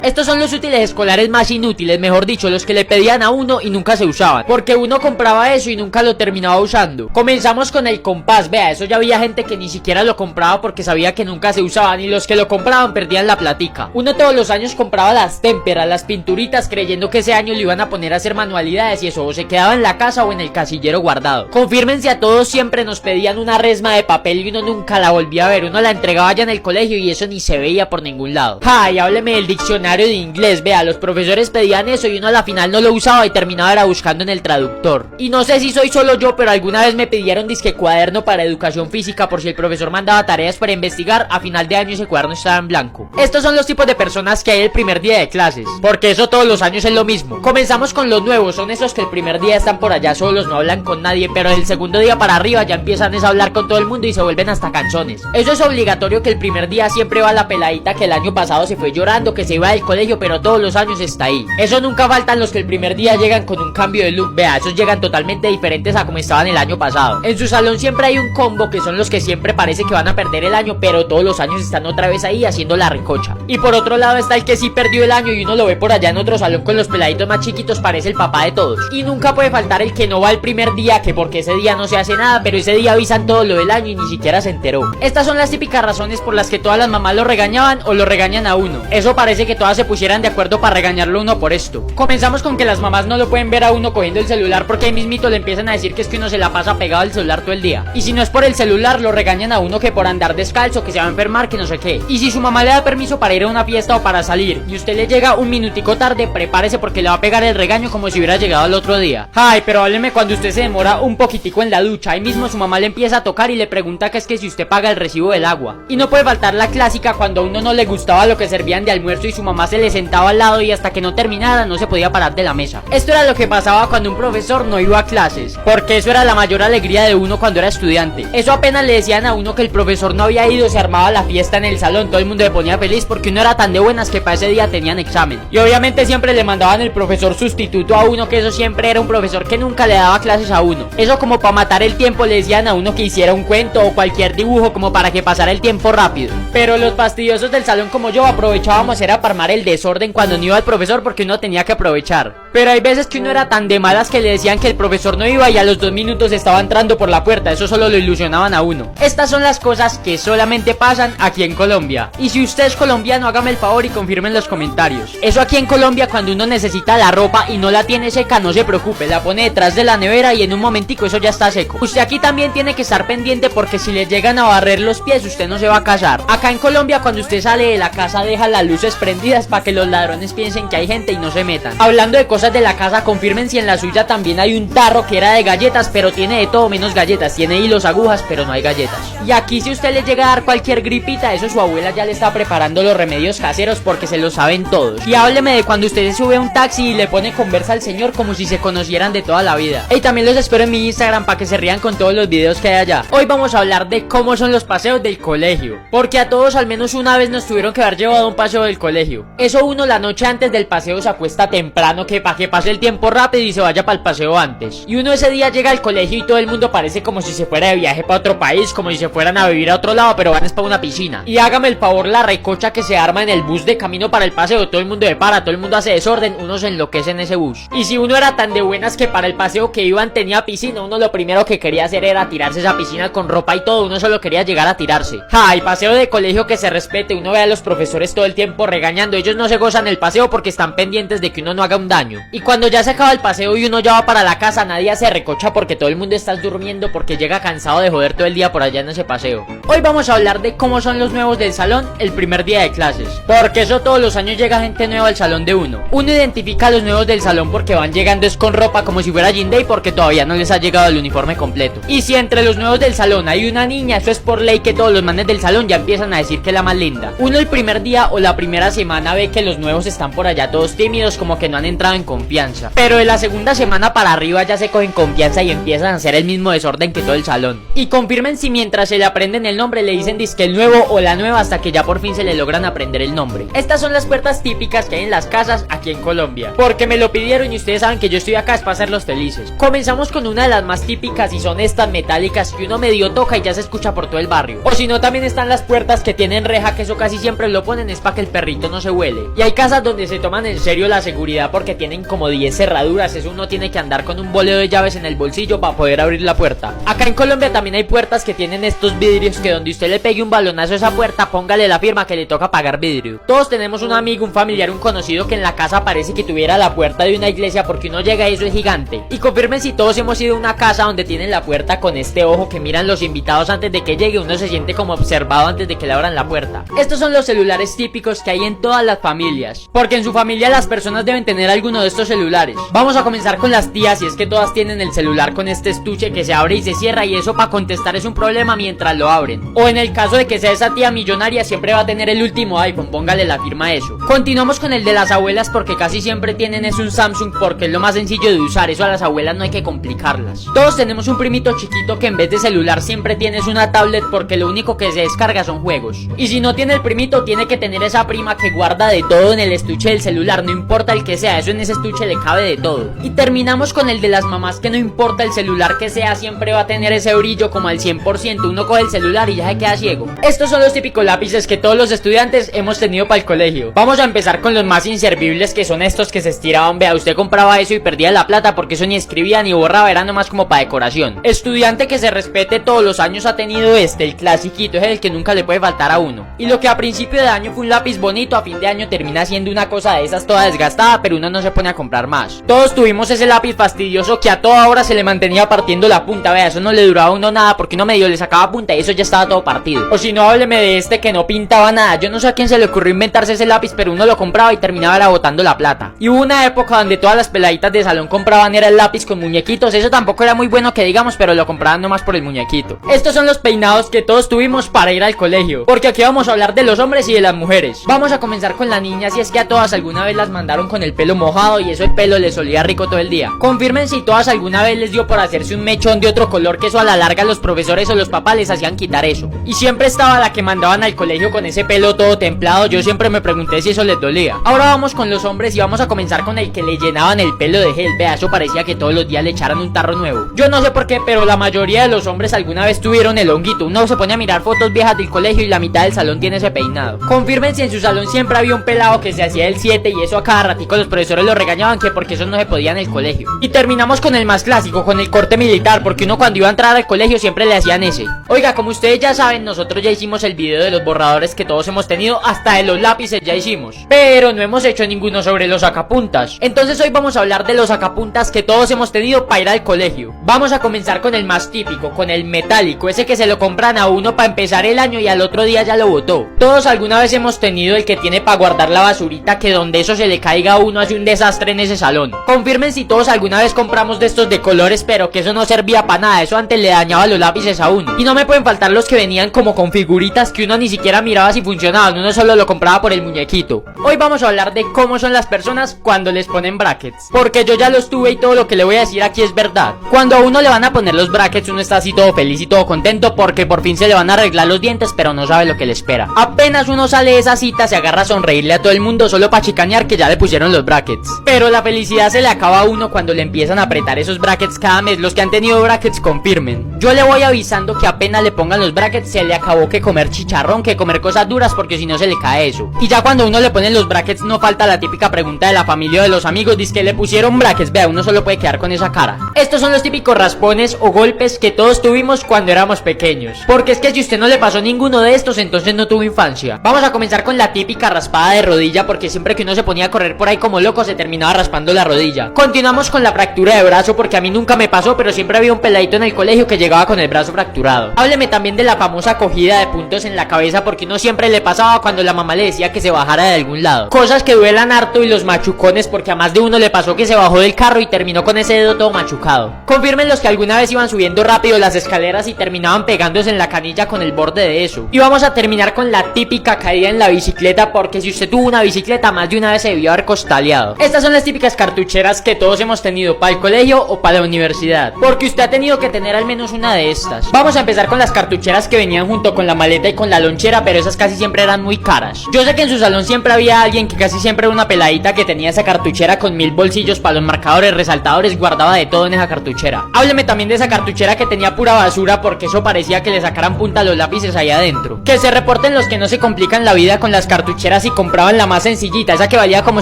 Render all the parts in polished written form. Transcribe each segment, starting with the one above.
Estos son los útiles escolares más inútiles, mejor dicho, los que le pedían a uno y nunca se usaban, porque uno compraba eso y nunca lo terminaba usando. Comenzamos con el compás, vea, eso ya había gente que ni siquiera lo compraba porque sabía que nunca se usaban, y los que lo compraban perdían la platica. Uno todos los años compraba las témperas, las pinturitas, creyendo que ese año le iban a poner a hacer manualidades y eso o se quedaba en la casa o en el casillero guardado. Confírmense, a todos siempre nos pedían una resma de papel y uno nunca la volvía a ver, uno la entregaba ya en el colegio y eso ni se veía por ningún lado. Y hábleme del diccionario de inglés, vea, los profesores pedían eso y uno a la final no lo usaba y terminaba era buscando en el traductor. Y no sé si soy solo yo, pero alguna vez me pidieron disque cuaderno para educación física por si el profesor mandaba tareas para investigar, a final de año ese cuaderno estaba en blanco. Estos son los tipos de personas que hay el primer día de clases, porque eso todos los años es lo mismo. Comenzamos con los nuevos, son esos que el primer día están por allá solos, no hablan con nadie, pero el segundo día para arriba ya empiezan a hablar con todo el mundo y se vuelven hasta canzones. Eso es obligatorio, que el primer día siempre va la peladita que el año pasado se fue llorando, que se iba del colegio, pero todos los años está ahí. Eso nunca faltan los que el primer día llegan con un cambio de look, vea, esos llegan totalmente diferentes a como estaban el año pasado. En su salón siempre hay un combo que son los que siempre parece que van a perder el año, pero todos los años están otra vez ahí haciendo la ricocha. Y por otro lado está el que sí perdió el año y uno lo ve por allá en otro salón con los peladitos más chiquitos, parece el papá de todos. Y nunca puede faltar el que no va el primer día, que porque ese día no se hace nada, pero ese día avisan todo lo del año y ni siquiera se enteró. Estas son las típicas razones por las que todas las mamás lo regañaban o lo regañan a uno. Eso parece que todas se pusieran de acuerdo para regañarlo a uno por esto. Comenzamos con que las mamás no lo pueden ver a uno cogiendo el celular porque ahí mismito le empiezan a decir que es que uno se la pasa pegado al celular todo el día. Y si no es por el celular, lo regañan a uno que por andar descalzo, que se va a enfermar, que no sé qué. Y si su mamá le da permiso para ir a una fiesta o para salir y usted le llega un minutico tarde, prepárese porque le va a pegar el regaño como si hubiera llegado al otro día. Pero hábleme cuando usted se demora un poquitico en la ducha, ahí mismo su mamá le empieza a tocar y le pregunta que es que si usted paga el recibo del agua. Y no puede faltar la clásica cuando a uno no le gustaba lo que servían de almuerzo y su mamá se le sentaba al lado y hasta que no terminara no se podía parar de la mesa. Esto era lo que pasaba cuando un profesor no iba a clases, porque eso era la mayor alegría de uno cuando era estudiante. Eso apenas le decían a uno que el profesor no había ido, se armaba la fiesta en el salón, todo el mundo se ponía feliz porque uno era tan de buenas que para ese día tenían examen. Y obviamente siempre le mandaban el profesor sustituto a uno, que eso siempre era un profesor que nunca le daba clases a uno. Eso como para matar el tiempo le decían a uno que hiciera un cuento o cualquier dibujo como para que pasara el tiempo rápido. Pero los fastidiosos del salón como yo aprovechábamos era para armar el desorden cuando no iba el profesor porque uno tenía que aprovechar. Pero hay veces que uno era tan de malas que le decían que el profesor no iba y a los 2 minutos estaba entrando por la puerta, eso solo lo ilusionaban a uno. Estas son las cosas que solamente pasan aquí en Colombia. Y si usted es colombiano, hágame el favor y confirme en los comentarios. Eso aquí en Colombia, cuando uno necesita la ropa y no la tiene seca, no se preocupe, la pone detrás de la nevera y en un momentico eso ya está seco. Usted aquí también tiene que estar pendiente porque si le llegan a barrer los pies, usted no se va a casar. Acá en Colombia, cuando usted sale de la casa, deja las luces prendidas para que los ladrones piensen que hay gente y no se metan. Hablando de cosas de la casa, confirmen si en la suya también hay un tarro que era de galletas, pero tiene de todo menos galletas. Tiene hilos, agujas, pero no hay galletas. Y aquí si usted le llega a dar cualquier gripita, eso su abuela ya le está preparando los remedios caseros porque se lo saben todos. Y hábleme de cuando usted se sube a un taxi y le pone conversa al señor como si se conocieran de toda la vida. Y también los espero en mi Instagram para que se rían con todos los videos que hay allá. Hoy vamos a hablar de cómo son los paseos del colegio, porque a todos al menos una vez nos tuvieron que haber llevado a un paseo del colegio. Eso uno la noche antes del paseo se acuesta temprano que para que pase el tiempo rápido y se vaya para el paseo antes. Y uno ese día llega al colegio y todo el mundo parece como si se fuera de viaje para otro país, como si se fueran a vivir a otro lado, pero van es para una piscina. Y hágame el favor la recocha que se arma en el bus de camino para el paseo, todo el mundo se para, todo el mundo hace desorden, uno se enloquece en ese bus. Y si uno era tan de buenas que para el paseo que iban tenía piscina, uno lo primero que quería hacer era tirarse esa piscina con ropa y todo, uno solo quería llegar a tirarse. El paseo de colegio que se respete, uno ve a los profesores todo el tiempo regañando, ellos no se gozan el paseo porque están pendientes de que uno no haga un daño. Y cuando ya se acaba el paseo y uno ya va para la casa, nadie se recocha porque todo el mundo está durmiendo porque llega cansado de joder todo el día por allá en ese paseo. Hoy vamos a hablar de cómo son los nuevos del salón el primer día de clases, porque eso todos los años llega gente nueva al salón de uno. Uno identifica a los nuevos del salón porque van llegando es con ropa como si fuera Jean Day porque todavía no les ha llegado el uniforme completo. Y si entre los nuevos del salón hay una niña, eso es por ley que todos los manes del salón ya empiezan a decir que es la más linda. Uno el primer día o la primera semana ve que los nuevos están por allá todos tímidos, como que no han entrado en confianza, pero de la segunda semana para arriba ya se cogen confianza y empiezan a hacer el mismo desorden que todo el salón. Y confirmen si mientras se le aprenden el nombre le dicen disque el nuevo o la nueva hasta que ya por fin se le logran aprender el nombre. Estas son las puertas típicas que hay en las casas aquí en Colombia, porque me lo pidieron y ustedes saben que yo estoy acá es para hacerlos felices. Comenzamos con una de las más típicas y son estas metálicas que uno medio toca y ya se escucha por todo el barrio. O si no, también están las puertas que tienen reja, que eso casi siempre lo ponen es para que el perrito no se huele. Y hay casas donde se toman en serio la seguridad porque tienen como 10 cerraduras, eso uno tiene que andar con un boleo de llaves en el bolsillo para poder abrir la puerta. Acá en Colombia también hay puertas que tienen estos vidrios que donde usted le pegue un balonazo a esa puerta, póngale la firma que le toca pagar vidrio. Todos tenemos un amigo, un familiar, un conocido que en la casa parece que tuviera la puerta de una iglesia porque uno llega y eso es gigante. Y confirmen si todos hemos ido a una casa donde tienen la puerta con este ojo que miran los invitados antes de que llegue, uno se siente como observado antes de que le abran la puerta. Estos son los celulares típicos que hay en todas las familias, porque en su familia las personas deben tener alguno de estos celulares. Vamos a comenzar con las tías y es que todas tienen el celular con este estuche que se abre y se cierra y eso para contestar es un problema mientras lo abren. O en el caso de que sea esa tía millonaria siempre va a tener el último iPhone, póngale la firma a eso. Continuamos con el de las abuelas porque casi siempre tienen es un Samsung porque es lo más sencillo de usar, eso a las abuelas no hay que complicarlas. Todos tenemos un primito chiquito que en vez de celular siempre tienes una tablet porque lo único que se descarga son juegos. Y si no tiene el primito tiene que tener esa prima que guarda de todo en el estuche del celular, no importa el que sea, eso en ese estuche le cabe de todo. Y terminamos con el de las mamás que no importa el celular que sea, siempre va a tener ese brillo como al 100%, uno coge el celular y ya se queda ciego. Estos son los típicos lápices que todos los estudiantes hemos tenido para el colegio. Vamos a empezar con los más inservibles que son estos que se estiraban, vea, usted compraba eso y perdía la plata porque eso ni escribía ni borraba, era nomás como para decoración. Estudiante que se respete todos los años ha tenido el clasiquito, es el que nunca le puede faltar a uno. Y lo que a principio de año fue un lápiz bonito, a fin de año termina siendo una cosa de esas toda desgastada, pero uno no se pone a comprar más. Todos tuvimos ese lápiz fastidioso que a toda hora se le mantenía partiendo la punta, vea, eso no le duraba a uno nada porque uno medio le sacaba punta y eso ya estaba todo partido. O si no, hábleme de este que no pintaba nada, yo no sé a quién se le ocurrió inventarse ese lápiz, pero uno lo compraba y terminaba era botando la plata. Y hubo una época donde todas las peladitas de salón compraban era el lápiz con muñequitos, eso tampoco era muy bueno que digamos, pero lo compraban nomás por el muñequito. Estos son los peinados que todos tuvimos para ir al colegio, porque aquí vamos a hablar de los hombres y de las mujeres. Vamos a comenzar con las niñas y es que a todas alguna vez las mandaron con el pelo mojado y eso el pelo les olía rico todo el día. Confirmen si todas alguna vez les dio por hacerse un mechón de otro color, que eso a la larga los profesores o los papás les hacían quitar eso. Y siempre estaba la que mandaban al colegio con ese pelo todo templado, yo siempre me pregunté si eso les dolía. Ahora vamos con los hombres y vamos a comenzar con el que le llenaban el pelo de gel, vea, eso parecía que todos los días le echaran un tarro nuevo. Yo no sé por qué, pero la mayoría de los hombres alguna vez tuvieron el honguito, uno se pone a mirar fotos viejas del colegio y la mitad del salón tiene ese peinado. Confirmen si en su salón siempre había un pelado que se hacía el 7 y eso a cada ratico los profesores lo regañaban que porque eso no se podía en el colegio. Y terminamos con el más clásico, con el corte militar, porque uno cuando iba a entrar al colegio siempre le hacían ese. Oiga, como ustedes ya saben, nosotros ya hicimos el video de los borradores que todos hemos tenido, hasta de los lápices ya hicimos, pero no hemos hecho ninguno sobre los sacapuntas. Entonces hoy vamos a hablar de los sacapuntas que todos hemos tenido para ir al colegio. Vamos a comenzar con el más típico, con el metálico, ese que se lo compran a uno para empezar el año y al otro día ya lo botó. Todos alguna vez hemos tenido el que tiene para guardar la basurita, que donde eso se le caiga a uno hace un desastre en ese salón. Confirmen si todos alguna vez compramos de estos de colores, pero que eso no servía para nada, eso antes le dañaba los lápices a uno. Y no me pueden faltar los que venían como con figuritas que uno ni siquiera miraba si funcionaban, uno solo lo compraba por el muñequito. Hoy vamos a hablar de cómo son las personas cuando les ponen brackets, porque yo ya los tuve y todo lo que le voy a decir aquí es verdad. Cuando a uno le van a poner los brackets uno está así todo feliz y todo contento porque por fin se le van a arreglar los dientes, pero no sabe lo que le espera. Apenas uno sale de esa cita se agarra a sonreírle a todo el mundo solo para chicanear que ya le pusieron los brackets. Pero la felicidad se le acaba a uno cuando le empiezan a apretar esos brackets cada mes. Los que han tenido brackets confirmen. Yo le voy avisando que apenas le pongan los brackets se le acabó que comer chicharrón, que comer cosas duras, porque si no se le cae eso. Y ya cuando uno le ponen los brackets no falta la típica pregunta de la familia o de los amigos, dice que le pusieron brackets, vea, uno solo puede quedar con esa cara. Estos son los típicos raspones o golpes que todos tuvimos cuando éramos pequeños, porque es que si usted no le pasó ninguno de estos entonces no tuvo infancia. Vamos a comenzar con la típica raspada de rodilla, porque siempre que uno se ponía a correr por ahí como loco se terminaba raspando la rodilla. Continuamos con la fractura de brazo, porque a mí nunca me pasó, pero siempre había un peladito en el colegio que llegaba con el brazo fracturado. Hábleme también de la famosa cogida de puntos en la cabeza, porque uno siempre le pasaba cuando la mamá le decía que se bajara de algún lado. Cosas que duelan harto y los machucones, porque a más de uno le pasó que se bajó del carro y terminó con ese dedo todo machucado. educado. Confirmen los que alguna vez iban subiendo rápido las escaleras y terminaban pegándose en la canilla con el borde de eso. Y vamos a terminar con la típica caída en la bicicleta, porque si usted tuvo una bicicleta más de una vez se debió haber costaleado. Estas son las típicas cartucheras que todos hemos tenido para el colegio o para la universidad, porque usted ha tenido que tener al menos una de estas. Vamos a empezar con las cartucheras que venían junto con la maleta y con la lonchera, pero esas casi siempre eran muy caras. Yo sé que en su salón siempre había alguien que casi siempre era una peladita que tenía esa cartuchera con 1000 bolsillos para los marcadores, resaltadores, guardaba de todo en esa cartuchera. Hábleme también de esa cartuchera que tenía pura basura, porque eso parecía que le sacaran punta a los lápices ahí adentro. Que se reporten los que no se complican la vida con las cartucheras y compraban la más sencillita, esa que valía como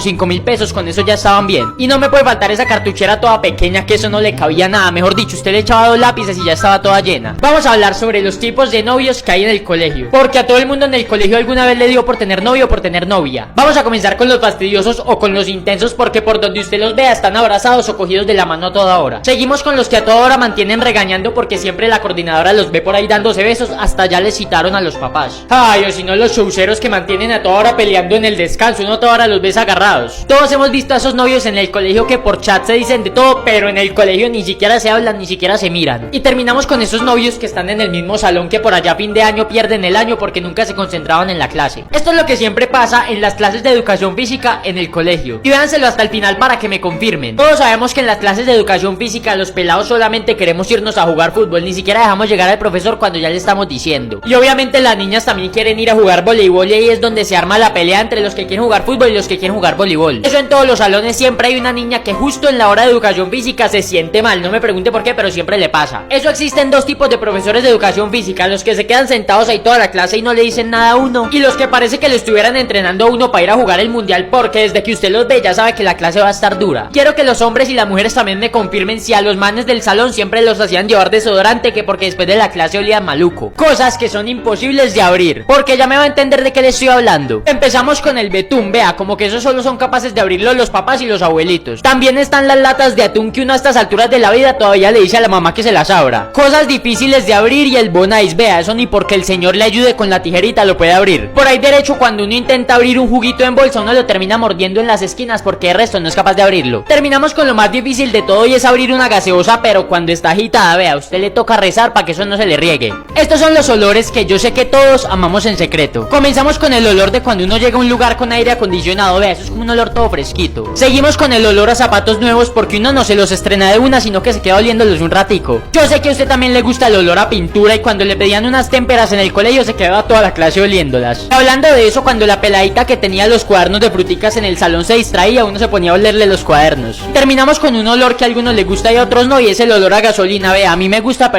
5000 pesos, con eso ya estaban bien. Y no me puede faltar esa cartuchera toda pequeña, que eso no le cabía nada, mejor dicho, usted le echaba 2 lápices y ya estaba toda llena. Vamos a hablar sobre los tipos de novios que hay en el colegio, porque a todo el mundo en el colegio alguna vez le dio por tener novio o por tener novia. Vamos a comenzar con los fastidiosos o con los intensos, porque por donde usted los vea están abrazados o cogidos de la mano a toda hora. Seguimos con los que a toda hora mantienen regañando, porque siempre la coordinadora los ve por ahí dándose besos, hasta ya les citaron a los papás. Ay, o si no, los showceros que mantienen a toda hora peleando en el descanso, uno a toda hora los ves agarrados. Todos hemos visto a esos novios en el colegio que por chat se dicen de todo, pero en el colegio ni siquiera se hablan, ni siquiera se miran. Y terminamos con esos novios que están en el mismo salón, que por allá a fin de año pierden el año porque nunca se concentraban en la clase. Esto es lo que siempre pasa en las clases de educación física en el colegio. Y véanselo hasta el final para que me confirmen. Todos sabemos que en las clases de educación física los pelados solamente queremos irnos a jugar fútbol, ni siquiera dejamos llegar al profesor cuando ya le estamos diciendo. Y obviamente las niñas también quieren ir a jugar voleibol, y ahí es donde se arma la pelea entre los que quieren jugar fútbol y los que quieren jugar voleibol. Eso en todos los salones siempre hay una niña que justo en la hora de educación física se siente mal, no me pregunte por qué, pero siempre le pasa. Eso existen dos tipos de profesores de educación física: los que se quedan sentados ahí toda la clase y no le dicen nada a uno, y los que parece que le estuvieran entrenando a uno para ir a jugar el mundial, porque desde que usted los ve ya sabe que la clase va a estar dura. Quiero que los hombres y las mujeres también me confirmen si a los manes del salón siempre los hacían llevar desodorante, que porque después de la clase olían maluco. Cosas que son imposibles de abrir, porque ya me va a entender de qué le estoy hablando. Empezamos con el betún, vea, como que eso solo son capaces de abrirlo los papás y los abuelitos. También están las latas de atún, que uno a estas alturas de la vida todavía le dice a la mamá que se las abra. Cosas difíciles de abrir, y el bonais, vea, eso ni porque el señor le ayude con la tijerita lo puede abrir. Por ahí derecho, cuando uno intenta abrir un juguito en bolsa, uno lo termina mordiendo en las esquinas porque el resto no es capaz de abrirlo. Terminamos con lo más difícil de todo, y es abrir una gaseosa, pero cuando está agitada, vea, a usted le toca rezar para que eso no se le riegue. Estos son los olores que yo sé que todos amamos en secreto. Comenzamos con el olor de cuando uno llega a un lugar con aire acondicionado, vea, eso es como un olor todo fresquito. Seguimos con el olor a zapatos nuevos, porque uno no se los estrena de una, sino que se queda oliéndolos un ratico. Yo sé que a usted también le gusta el olor a pintura, y cuando le pedían unas témperas en el colegio se quedaba toda la clase oliéndolas. Hablando de eso, cuando la peladita que tenía los cuadernos de fruticas en el salón se distraía, uno se ponía a olerle los cuadernos. Terminamos con un olor que a algunos les gusta y a otros no, y es el olor a gasolina, vea, a mí me gusta, pero